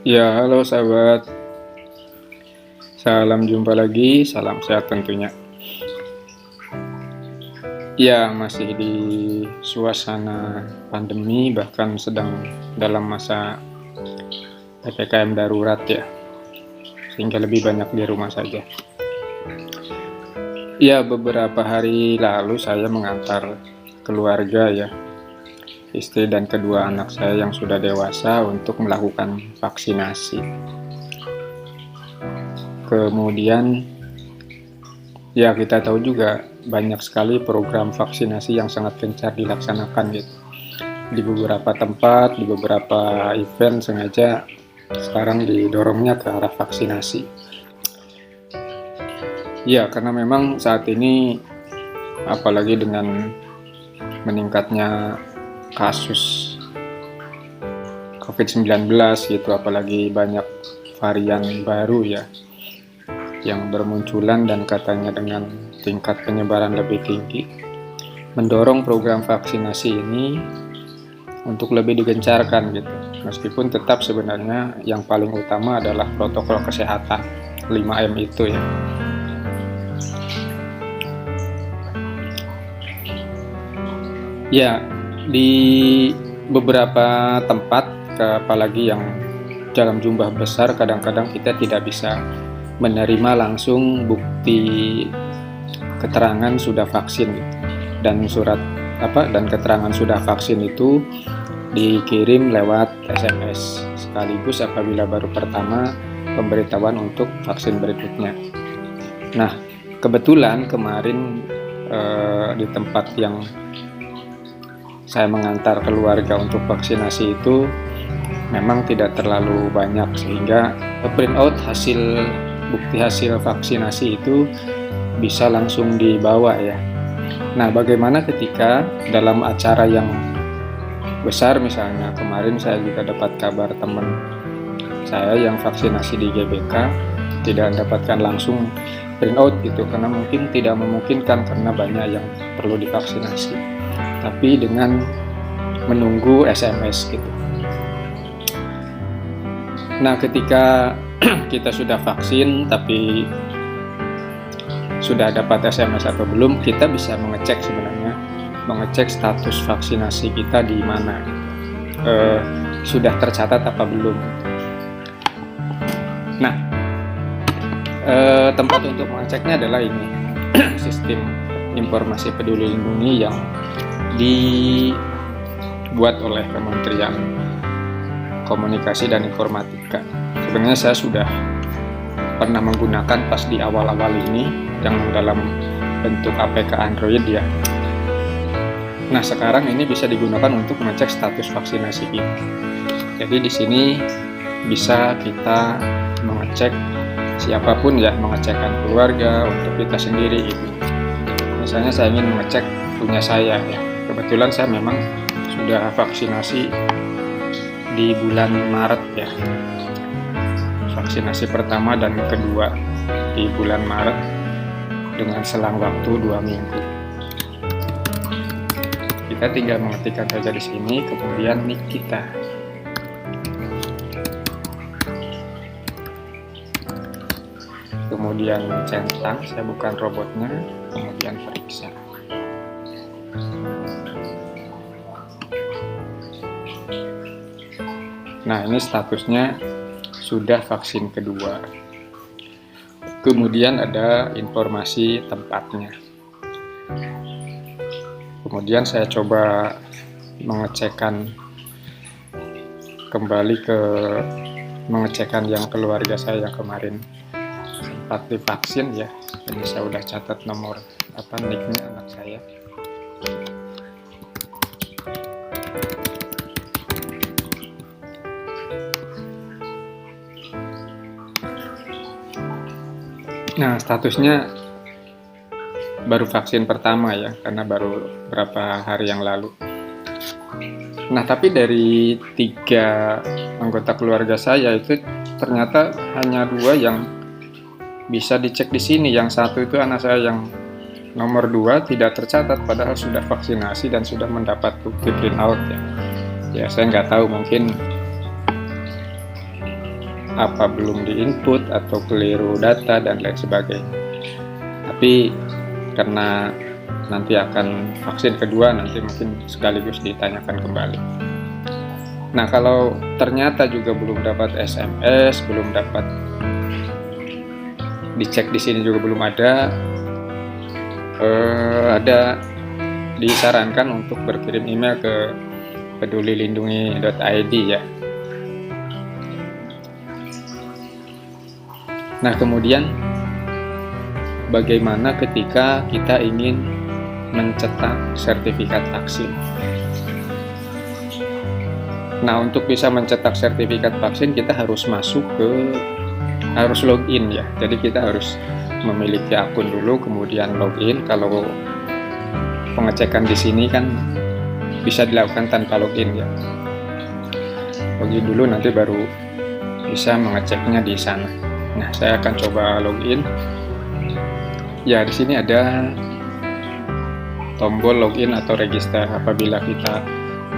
Ya, halo sahabat. Salam jumpa lagi, salam sehat tentunya. Ya, masih di suasana pandemi, bahkan sedang dalam masa PPKM darurat ya, sehingga lebih banyak di rumah saja. Ya, beberapa hari lalu saya mengantar keluarga ya, istri dan kedua anak saya yang sudah dewasa untuk melakukan vaksinasi. Kemudian ya kita tahu juga banyak sekali program vaksinasi yang sangat gencar dilaksanakan gitu. Di beberapa tempat, di beberapa event sengaja sekarang didorongnya ke arah vaksinasi. Ya, karena memang saat ini apalagi dengan meningkatnya kasus COVID-19 gitu, apalagi banyak varian baru ya yang bermunculan dan katanya dengan tingkat penyebaran lebih tinggi, mendorong program vaksinasi ini untuk lebih digencarkan gitu. Meskipun tetap sebenarnya yang paling utama adalah protokol kesehatan 5M itu ya. Ya, di beberapa tempat apalagi yang dalam jumlah besar kadang-kadang kita tidak bisa menerima langsung bukti keterangan sudah vaksin gitu. Dan keterangan sudah vaksin itu dikirim lewat SMS sekaligus apabila baru pertama pemberitahuan untuk vaksin berikutnya. Nah, kebetulan kemarin di tempat yang saya mengantar keluarga untuk vaksinasi itu memang tidak terlalu banyak, sehingga print out bukti hasil vaksinasi itu bisa langsung dibawa ya. Nah, bagaimana ketika dalam acara yang besar, misalnya kemarin saya juga dapat kabar teman saya yang vaksinasi di GBK tidak mendapatkan langsung print out gitu, karena mungkin tidak memungkinkan karena banyak yang perlu divaksinasi, tapi dengan menunggu SMS gitu. Nah, ketika kita sudah vaksin tapi sudah dapat SMS atau belum, kita bisa mengecek status vaksinasi kita di mana, sudah tercatat apa belum. Nah, tempat untuk mengeceknya adalah ini sistem informasi peduli lindungi yang dibuat oleh Kementerian Komunikasi dan Informatika. Sebenarnya saya sudah pernah menggunakan pas di awal-awal ini yang dalam bentuk APK Android ya. Nah, sekarang ini bisa digunakan untuk mengecek status vaksinasi kita. Jadi di sini bisa kita mengecek siapapun ya, mengecekkan keluarga, untuk kita sendiri gitu. Misalnya saya ingin mengecek punya saya ya. Kebetulan saya memang sudah vaksinasi di bulan Maret ya. Vaksinasi pertama dan kedua di bulan Maret dengan selang waktu 2 minggu. Kita tinggal mengetikkan saja di sini, kemudian nik kita. Kemudian centang, saya bukan robotnya, kemudian periksa. Nah, ini statusnya sudah vaksin kedua. Kemudian ada informasi tempatnya. Kemudian saya coba mengecekkan yang keluarga saya yang kemarin sempat divaksin ya. Ini saya udah catat nomor nicknya anak saya. Nah, statusnya baru vaksin pertama ya, karena baru beberapa hari yang lalu. Nah, tapi dari 3 anggota keluarga saya itu ternyata hanya 2 yang bisa dicek di sini. Yang satu itu anak saya yang nomor 2 tidak tercatat, padahal sudah vaksinasi dan sudah mendapat bukti print out ya. Ya, saya nggak tahu, mungkin apa belum diinput atau keliru data dan lain sebagainya. Tapi karena nanti akan vaksin kedua, nanti mungkin sekaligus ditanyakan kembali. Nah, kalau ternyata juga belum dapat SMS, belum dapat dicek di sini juga belum ada disarankan untuk berkirim email ke pedulilindungi.id ya. Nah, kemudian bagaimana ketika kita ingin mencetak sertifikat vaksin? Nah, untuk bisa mencetak sertifikat vaksin kita harus harus login ya. Jadi kita harus memiliki akun dulu, kemudian login. Kalau pengecekan di sini kan bisa dilakukan tanpa login ya. Login dulu, nanti baru bisa mengeceknya di sana. Nah, saya akan coba login. Ya, di sini ada tombol login atau register. Apabila kita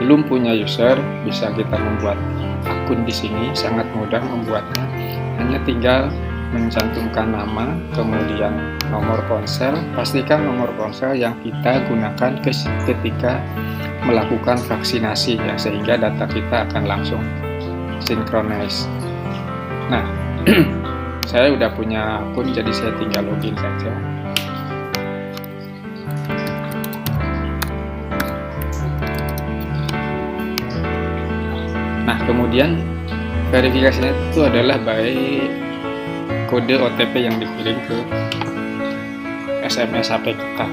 belum punya user, bisa kita membuat akun di sini. Sangat mudah membuatnya. Hanya tinggal mencantumkan nama, kemudian nomor ponsel. Pastikan nomor ponsel yang kita gunakan ketika melakukan vaksinasi ya, sehingga data kita akan langsung sinkronis. Nah, saya udah punya akun, jadi saya tinggal login saja. Nah, kemudian verifikasinya itu adalah by kode OTP yang dikirim ke SMS HP kita.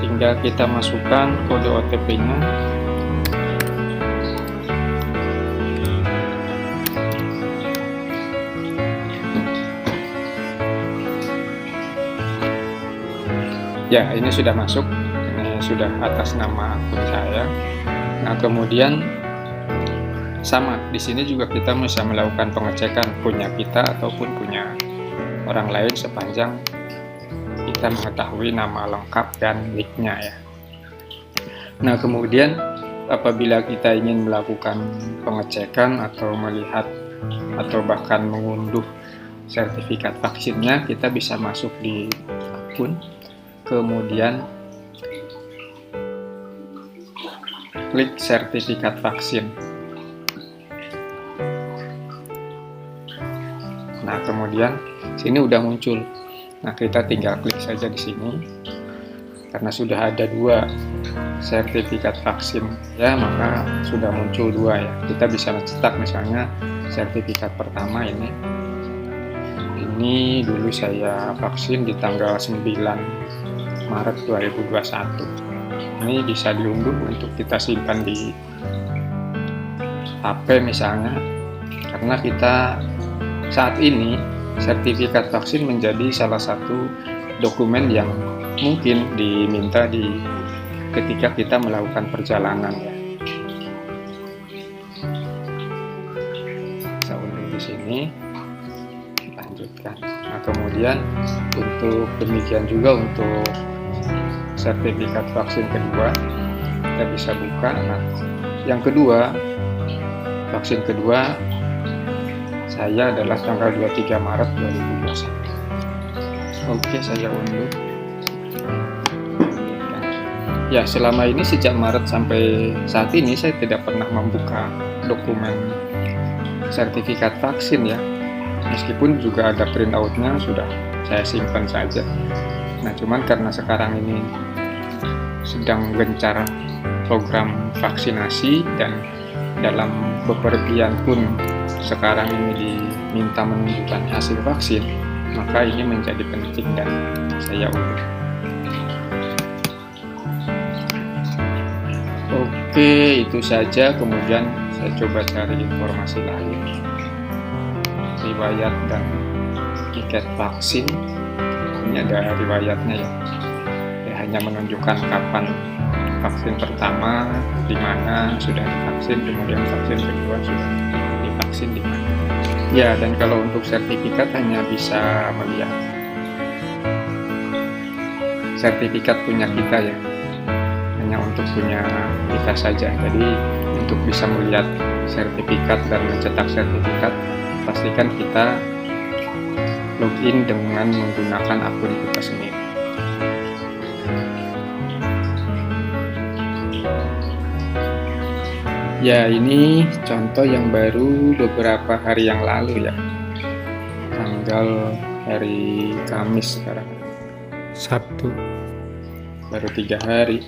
Tinggal kita masukkan kode OTP-nya. Ya, ini sudah masuk. Ini sudah atas nama akun saya. Nah, kemudian sama, di sini juga kita bisa melakukan pengecekan punya kita ataupun punya orang lain sepanjang kita mengetahui nama lengkap dan nick-nya ya. Nah, kemudian apabila kita ingin melakukan pengecekan atau melihat atau bahkan mengunduh sertifikat vaksinnya, kita bisa masuk di akun, kemudian klik sertifikat vaksin. Nah, kemudian sini udah muncul. Nah, kita tinggal klik saja di sini. Karena sudah ada 2 sertifikat vaksin ya, maka sudah muncul 2 ya. Kita bisa mencetak misalnya sertifikat pertama ini. Ini dulu saya vaksin di tanggal 9 Maret 2021. Ini bisa diunduh untuk kita simpan di HP misalnya. Karena kita saat ini sertifikat vaksin menjadi salah satu dokumen yang mungkin diminta ketika kita melakukan perjalanan ya. Saya unduh di sini, lanjutkan. Nah, kemudian untuk demikian juga untuk sertifikat vaksin kedua kita bisa buka. Nah, yang kedua, vaksin kedua saya adalah tanggal 23 Maret 2021. Oke, saya unduh. Ya, selama ini sejak Maret sampai saat ini saya tidak pernah membuka dokumen sertifikat vaksin ya. Meskipun juga ada printoutnya, sudah saya simpan saja. Nah, cuman karena sekarang ini sedang gencar program vaksinasi dan dalam bepergian pun sekarang ini diminta menunjukkan hasil vaksin, maka ini menjadi penting dan saya unduh. Oke, itu saja. Kemudian saya coba cari informasi lain, riwayat dan tiket vaksin. Ini ada riwayatnya ya. Hanya menunjukkan kapan vaksin pertama, di mana sudah divaksin, kemudian vaksin kedua sudah divaksin di mana. Ya, dan kalau untuk sertifikat hanya bisa melihat sertifikat punya kita ya, hanya untuk punya kita saja. Jadi untuk bisa melihat sertifikat dan mencetak sertifikat pastikan kita login dengan menggunakan akun kita sendiri. Ya, ini contoh yang baru beberapa hari yang lalu ya, tanggal hari Kamis sekarang, Sabtu, baru 3 hari.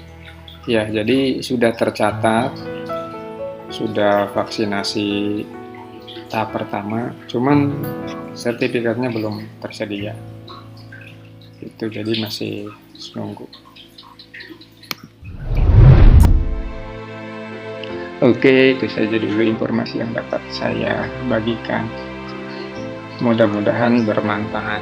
Ya, jadi sudah tercatat, sudah vaksinasi tahap pertama, cuman sertifikatnya belum tersedia. Itu jadi masih nunggu. Oke, itu saja dulu informasi yang dapat saya bagikan. Mudah-mudahan bermanfaat.